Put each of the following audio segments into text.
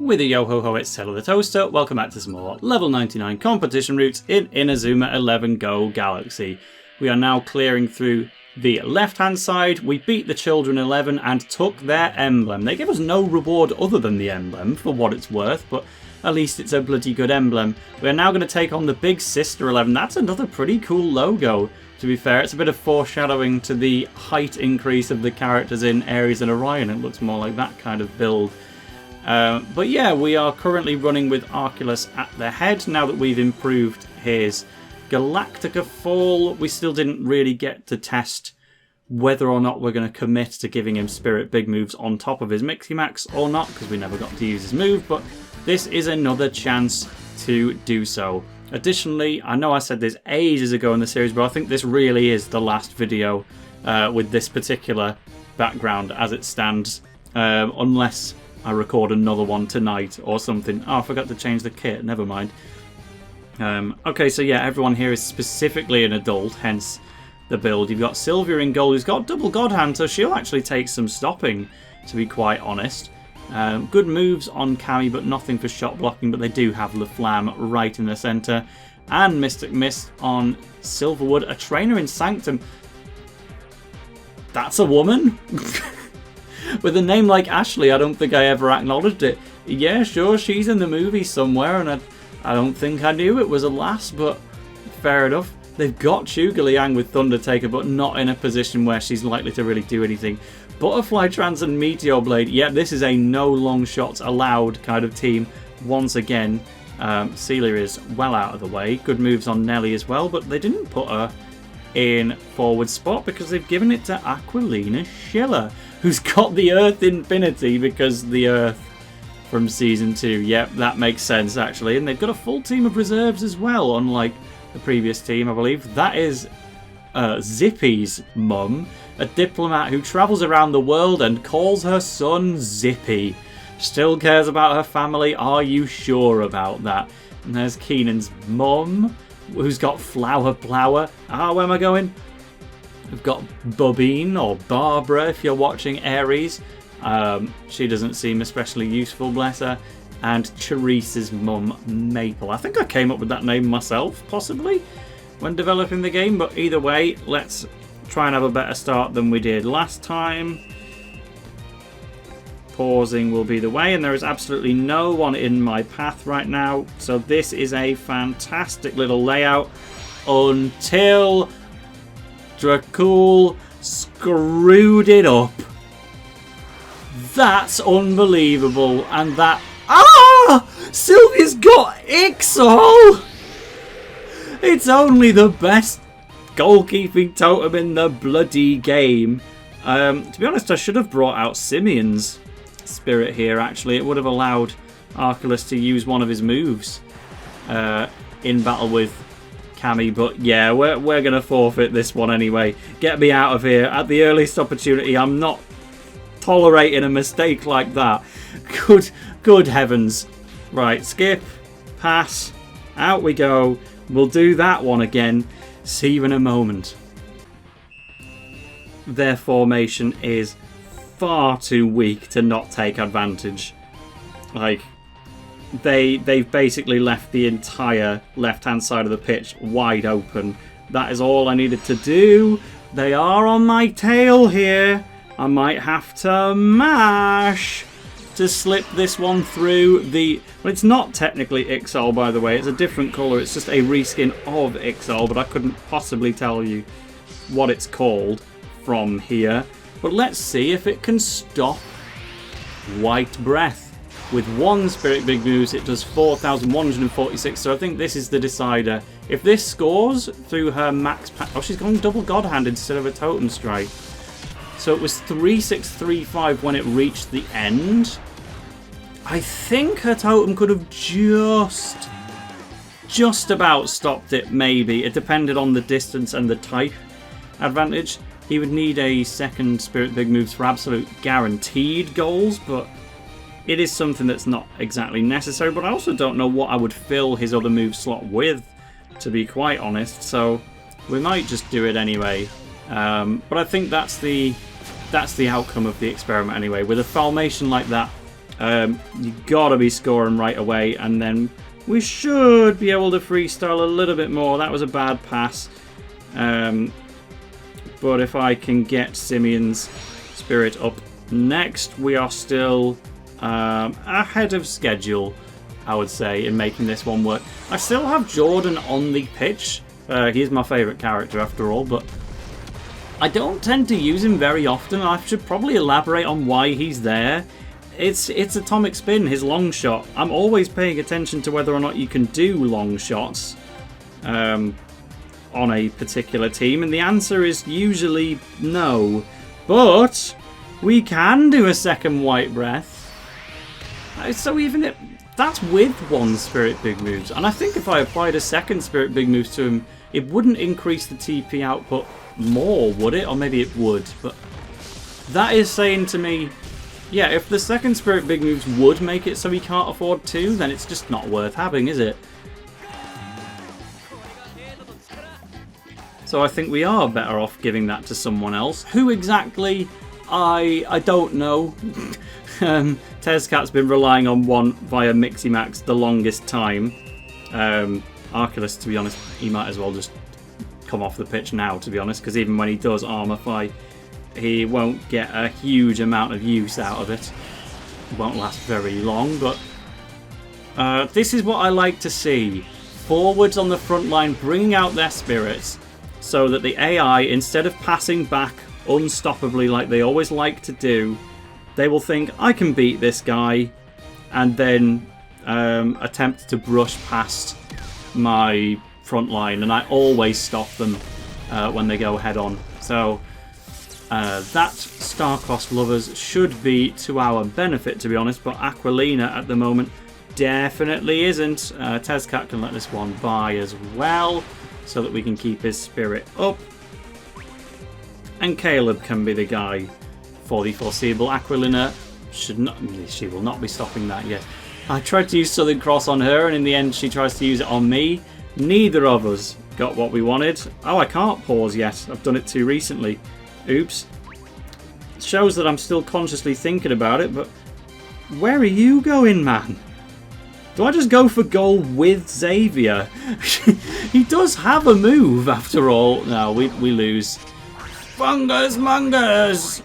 With a yo-ho-ho, it's TaleOfTheToaster. Welcome back to some more level 99 competition routes in Inazuma 11 Go Galaxy. We are now clearing through the left-hand side. We beat the Children 11 and took their emblem. They give us no reward other than the emblem, for what it's worth, but at least it's a bloody good emblem. We are now going to take on the Big Sister 11. That's another pretty cool logo, to be fair. It's a bit of foreshadowing to the height increase of the characters in Ares and Orion. It looks more like that kind of build. But yeah, we are currently running with Arculus at the head now that we've improved his Galactica fall. We still didn't really get to test whether or not we're going to commit to giving him Spirit Big Moves on top of his Miximax or not, because we never got to use his move, but this is another chance to do so. Additionally, I know I said this ages ago in the series, but I think this really is the last video with this particular background as it stands, unless I record another one tonight or something. Oh, I forgot to change the kit. Never mind. Okay, so yeah, everyone here is specifically an adult, hence the build. You've got Silvia in goal, who's got double God Hand, so she'll actually take some stopping, to be quite honest. Good moves on Cammy, but nothing for shot blocking, but they do have Le Flamme right in the centre. And Mystic Mist on Silverwood, a trainer in Sanctum. That's a woman? With a name like Ashley, I don't think I ever acknowledged it. Yeah, sure, she's in the movie somewhere, and I don't think I knew it was a lass, but fair enough. They've got Sugar Liang with Thundertaker, but not in a position where she's likely to really do anything. Butterfly Trance and Meteor Blade. Yeah, this is a no long shots allowed kind of team. Once again, Celia is well out of the way. Good moves on Nelly as well, but they didn't put her in forward spot because they've given it to Aquilina Schiller, who's got the Earth Infinity because the Earth from Season 2. Yep, that makes sense, actually. And they've got a full team of reserves as well, unlike the previous team, I believe. That is Zippy's mum, a diplomat who travels around the world and calls her son Zippy. Still cares about her family. Are you sure about that? And there's Keenan's mum, who's got Flower Plower. Ah, where am I going? We've got Bobine, or Barbara if you're watching Ares. She doesn't seem especially useful, bless her. And Therese's mum, Maple. I think I came up with that name myself, possibly, when developing the game. But either way, let's try and have a better start than we did last time. Pausing will be the way, and there is absolutely no one in my path right now. So this is a fantastic little layout until Dracul screwed it up. That's unbelievable. And that... Ah! Sylvia's got Ixol! It's only the best goalkeeping totem in the bloody game. To be honest, I should have brought out Simeon's spirit here, actually. It would have allowed Arculus to use one of his moves in battle with Cammy, but yeah, we're going to forfeit this one anyway. Get me out of here at the earliest opportunity. I'm not tolerating a mistake like that. Good heavens. Right, skip, pass, out we go. We'll do that one again. See you in a moment. Their formation is far too weak to not take advantage. Like, they've basically left the entire left-hand side of the pitch wide open. That is all I needed to do. They are on my tail here. I might have to mash to slip this one through the... Well, it's not technically Ixol, by the way. It's a different colour. It's just a reskin of Ixol, but I couldn't possibly tell you what it's called from here. But let's see if it can stop White Breath. With one Spirit Big Moves, it does 4,146, so I think this is the decider. If this scores through her max pack... Oh, she's gone double God Hand instead of a Totem Strike. So it was 3635 when it reached the end. I think her Totem could have just about stopped it, maybe. It depended on the distance and the type advantage. He would need a second Spirit Big Moves for absolute guaranteed goals, but it is something that's not exactly necessary. But I also don't know what I would fill his other move slot with, to be quite honest. So we might just do it anyway. But I think that's the outcome of the experiment anyway. With a formation like that, You gotta be scoring right away, and then we should be able to freestyle a little bit more. That was a bad pass. But if I can get Simeon's spirit up next, we are still ahead of schedule, I would say, in making this one work. I still have Jordan on the pitch. He's my favourite character after all, but I don't tend to use him very often. I should probably elaborate on why he's there. It's atomic spin, his long shot. I'm always paying attention to whether or not you can do long shots on a particular team, and the answer is usually no. But we can do a second white breath. So even if that's with one spirit big moves, and I think if I applied a second spirit big moves to him, it wouldn't increase the TP output more, would it? Or maybe it would, but that is saying to me, yeah, if the second spirit big moves would make it so he can't afford two, then it's just not worth having, is it? So I think we are better off giving that to someone else. Who exactly? I don't know. Tezcat's been relying on one via Miximax the longest time. Arculus, to be honest, he might as well just come off the pitch now, to be honest, because even when he does Armify, he won't get a huge amount of use out of it. It won't last very long, but this is what I like to see. Forwards on the front line bringing out their spirits so that the AI, instead of passing back unstoppably like they always like to do, they will think, I can beat this guy, and then attempt to brush past my front line, and I always stop them when they go head on. So that Star-Crossed Lovers should be to our benefit, to be honest, but Aquilina at the moment definitely isn't. Tezcat can let this one by as well, so that we can keep his spirit up. And Caleb can be the guy for the foreseeable. Aquilina she will not be stopping that yet. I tried to use Southern Cross on her, and in the end she tries to use it on me. Neither of us got what we wanted. Oh, I can't pause yet. I've done it too recently. Oops. It shows that I'm still consciously thinking about it, but where are you going, man? Do I just go for goal with Xavier? He does have a move, after all. No, we lose. Fungus Mongers!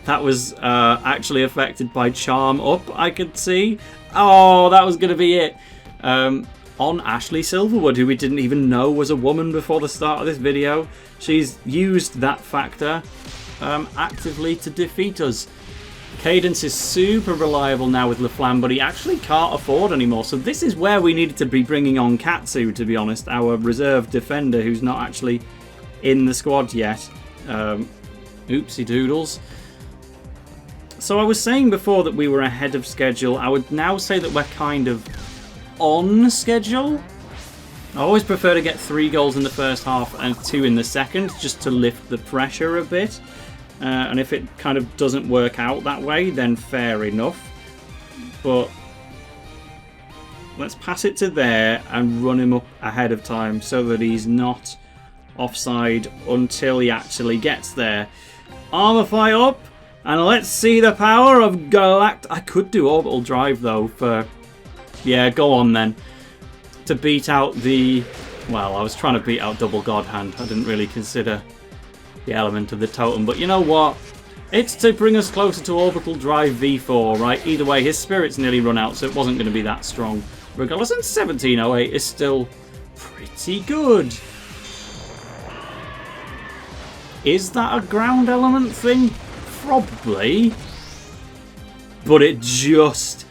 That was actually affected by Charm Up, I could see. Oh, that was going to be it. On Ashley Silverwood, who we didn't even know was a woman before the start of this video. She's used that factor actively to defeat us. Cadence is super reliable now with LaFlamme, but he actually can't afford anymore. So this is where we needed to be bringing on Katsu, to be honest, our reserve defender who's not actually in the squad yet. Oopsie doodles. So I was saying before that we were ahead of schedule. I would now say that we're kind of on schedule. I always prefer to get 3 goals in the first half and 2 in the second, just to lift the pressure a bit. And if it kind of doesn't work out that way, then fair enough. But let's pass it to there and run him up ahead of time so that he's not offside until he actually gets there. Armify up, and let's see the power of Galact. I could do Orbital Drive though for... Yeah, go on then. To beat out the... Well, I was trying to beat out Double God Hand. I didn't really consider the element of the totem, but you know what? It's to bring us closer to Orbital Drive V4, right? Either way, his spirit's nearly run out, so it wasn't going to be that strong. Regardless, and 1708 is still pretty good. Is that a ground element thing? Probably. But it just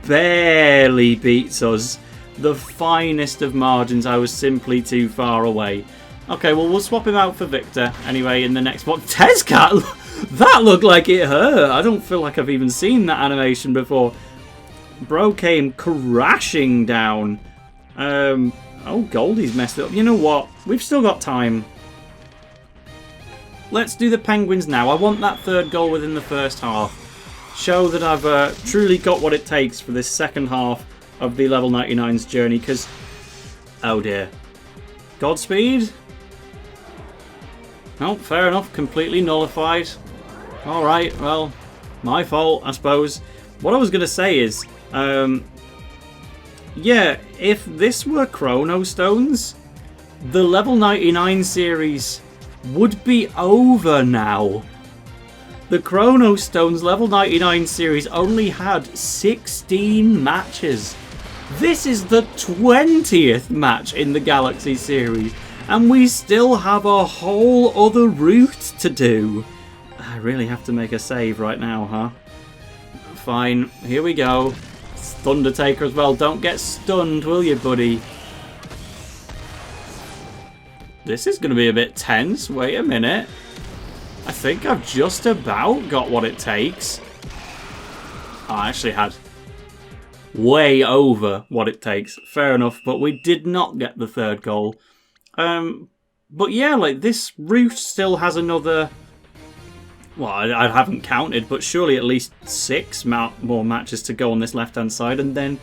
barely beats us. The finest of margins, I was simply too far away. Okay, well, we'll swap him out for Victor anyway in the next one. Tezcat! That looked like it hurt. I don't feel like I've even seen that animation before. Bro came crashing down. Oh, Goldie's messed up. You know what? We've still got time. Let's do the Penguins now. I want that 3rd goal within the first half. Show that I've truly got what it takes for this second half of the level 99's journey, because... Oh dear. Godspeed? No, fair enough. Completely nullified. Alright, well, my fault, I suppose. What I was going to say is, yeah, if this were Chrono Stones, the level 99 series would be over now. The Chrono Stones level 99 series only had 16 matches. This is the 20th match in the Galaxy series, and we still have a whole other route to do. I really have to make a save right now, huh? Fine, here we go. It's Thundertaker as well. Don't get stunned, will you, buddy? This is going to be a bit tense. Wait a minute. I think I've just about got what it takes. Oh, I actually had way over what it takes. Fair enough, but we did not get the third goal. But yeah, like, this route still has another... Well, I haven't counted, but surely at least 6 more matches to go on this left-hand side. And then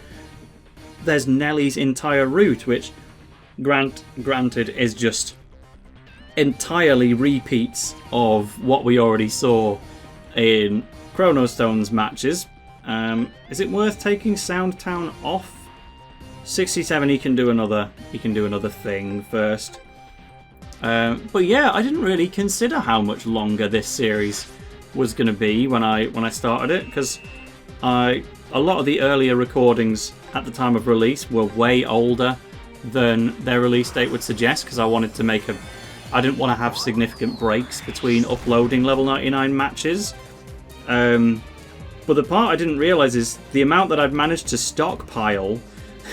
there's Nelly's entire route, which, granted, is just entirely repeats of what we already saw in Chrono Stones matches. Is it worth taking Soundtown off? 67, he can do another thing first. But yeah, I didn't really consider how much longer this series was going to be when I started it, because a lot of the earlier recordings at the time of release were way older than their release date would suggest, because I didn't want to have significant breaks between uploading level 99 matches. But the part I didn't realise is the amount that I've managed to stockpile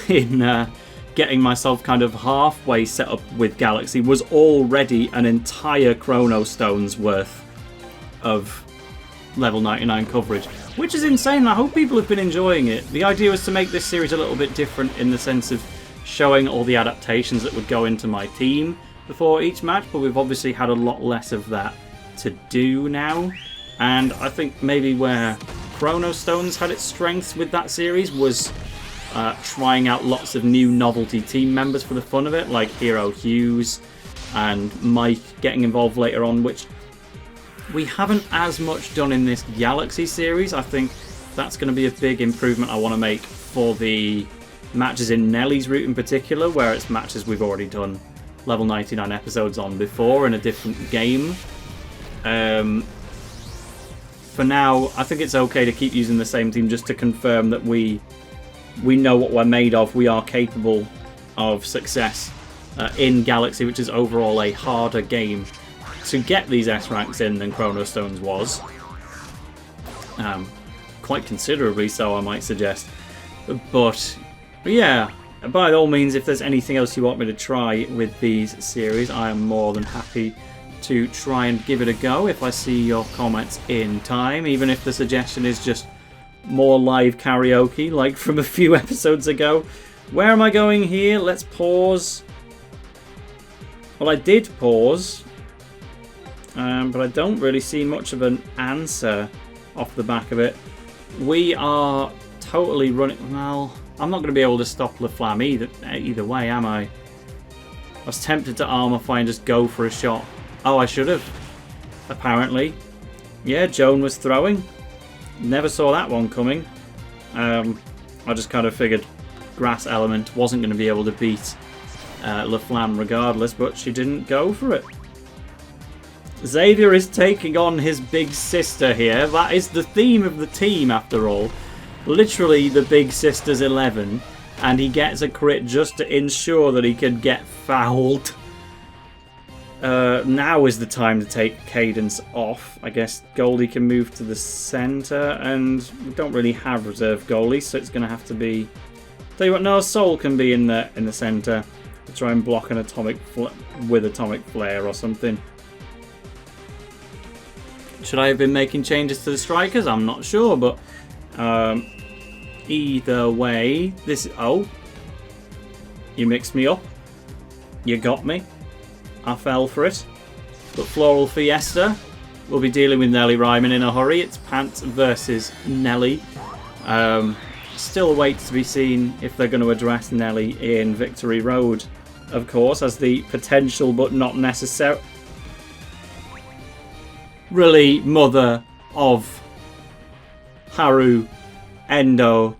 in getting myself kind of halfway set up with Galaxy was already an entire Chrono Stones worth of level 99 coverage, which is insane. I hope people have been enjoying it. The idea was to make this series a little bit different in the sense of showing all the adaptations that would go into my team before each match, but we've obviously had a lot less of that to do now. And I think maybe where Chrono Stones had its strengths with that series was trying out lots of new novelty team members for the fun of it, like Hero Hughes and Mike getting involved later on, which we haven't as much done in this Galaxy series. I think that's going to be a big improvement I want to make for the matches in Nelly's route in particular, where it's matches we've already done level 99 episodes on before in a different game. For now, I think it's okay to keep using the same team just to confirm that we know what we're made of. We are capable of success in Galaxy, which is overall a harder game to get these S ranks in than Chrono Stones was. Quite considerably so, I might suggest. But yeah, by all means, if there's anything else you want me to try with these series, I am more than happy to try and give it a go if I see your comments in time, even if the suggestion is just more live karaoke like from a few episodes ago. Where am I going here? Let's pause. Well, I did pause, but I don't really see much of an answer off the back of it. We are totally running... Well, I'm not going to be able to stop LaFlamme either way, am I? I was tempted to Armorify and just go for a shot. Oh, I should have, apparently. Yeah, Joan was throwing. Never saw that one coming. I just kind of figured Grass Element wasn't going to be able to beat LaFlamme regardless, but she didn't go for it. Xavier is taking on his big sister here. That is the theme of the team, after all. Literally the Big Sister's 11, and he gets a crit just to ensure that he can get fouled. Now is the time to take Cadence off. I guess Goldie can move to the centre, and we don't really have reserve goalies, so it's going to have to be... Tell you what, no, Soul can be in the centre to try and block an atomic flare or something. Should I have been making changes to the strikers? I'm not sure, but either way, this... Oh, you mixed me up. You got me. I fell for it. But Floral Fiesta will be dealing with Nelly Ryman in a hurry. It's Pants versus Nelly. Still awaits to be seen if they're going to address Nelly in Victory Road, of course, as the potential but not necessary... Really, Mother, of Haru, Endo.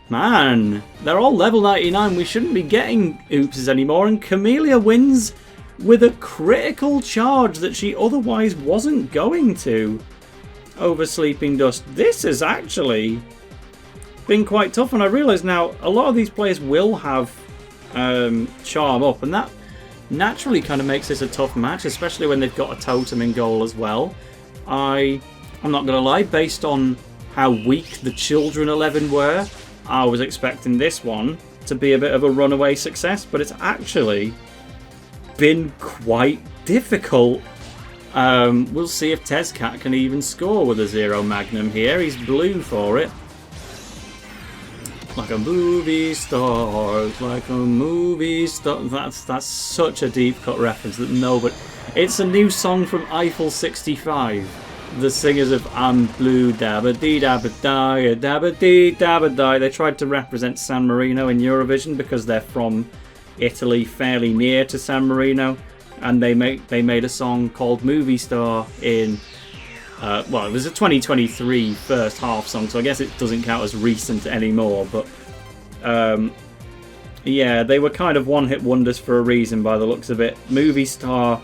Man, they're all level 99. We shouldn't be getting oopses anymore. And Camellia wins with a critical charge that she otherwise wasn't going to over Sleeping Dust. This has actually been quite tough. And I realise now a lot of these players will have charm up. And that naturally kind of makes this a tough match, especially when they've got a totem in goal as well. I'm not going to lie, based on how weak the Children 11 were, I was expecting this one to be a bit of a runaway success, but it's actually been quite difficult. We'll see if Tezcat can even score with a 0 Magnum here. He's blue for it. Like a movie star, like a movie star. That's such a deep cut reference that nobody... It's a new song from Eiffel 65. The singers of I'm Blue, dabba dee dabba die, dabba dee dabba die. They tried to represent San Marino in Eurovision because they're from Italy, fairly near to San Marino, and they made a song called Movie Star in well, it was a 2023 first half song, so I guess it doesn't count as recent anymore. But yeah, they were kind of one-hit wonders for a reason by the looks of it. Movie Star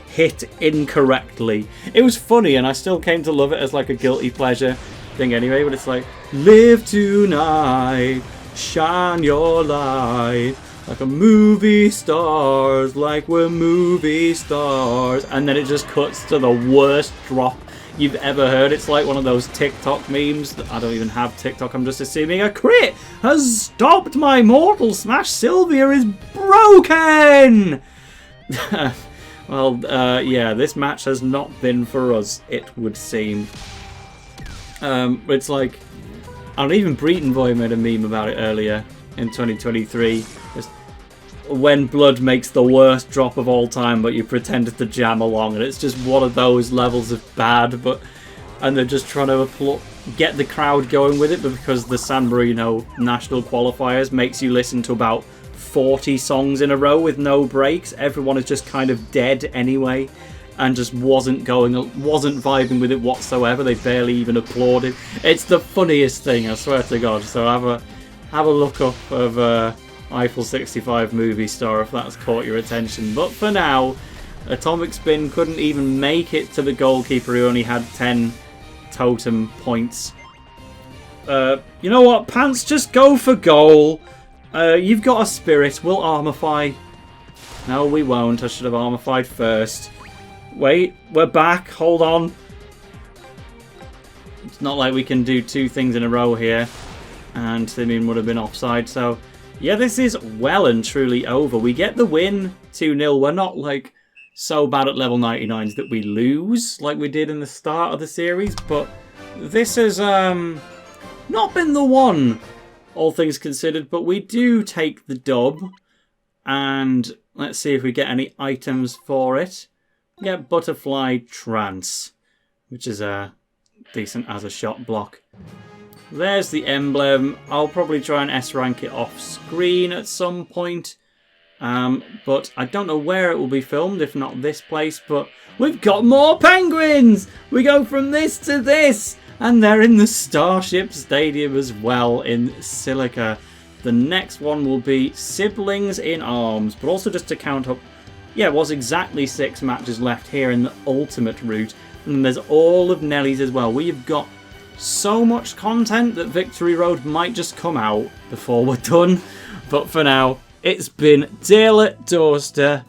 hit incorrectly. It was funny, and I still came to love it as like a guilty pleasure thing anyway, but it's like, live tonight, shine your light, like a movie stars, like we're movie stars, and then it just cuts to the worst drop you've ever heard. It's like one of those TikTok memes. I don't even have TikTok, I'm just assuming a crit has stopped my mortal smash. Silvia is broken. Well, yeah, this match has not been for us, it would seem. It's like, I don't even Breetenboy made a meme about it earlier in 2023. Just when blood makes the worst drop of all time, but you pretended to jam along, and it's just one of those levels of bad. And they're just trying to get the crowd going with it, but because the San Marino national qualifiers makes you listen to about 40 songs in a row with no breaks, everyone is just kind of dead anyway, and just wasn't vibing with it whatsoever. They barely even applauded. It's the funniest thing, I swear to God. So have a look up of Eiffel 65 Movie Star if that's caught your attention. But for now, Atomic Spin couldn't even make it to the goalkeeper, who only had 10 totem points. You know what, Pants, just go for goal. You've got a spirit. We'll armify. No, we won't. I should have armified first. Wait, we're back. Hold on. It's not like we can do two things in a row here. And Simeon would have been offside. So, yeah, this is well and truly over. We get the win 2-0. We're not, like, so bad at level 99s that we lose like we did in the start of the series. But this has not been the one, all things considered, but we do take the dub, and let's see if we get any items for it. We get Butterfly Trance, which is decent as a shot block. There's the emblem. I'll probably try and S-rank it off screen at some point, but I don't know where it will be filmed, if not this place. But we've got more penguins! We go from this to this! And they're in the Starship Stadium as well in Silica. The next one will be Siblings in Arms. But also just to count up, yeah, it was exactly 6 matches left here in the Ultimate route. And there's all of Nelly's as well. We've got so much content that Victory Road might just come out before we're done. But for now, it's been TaleOfTheToaster,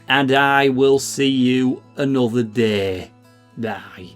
and I will see you another day. Bye.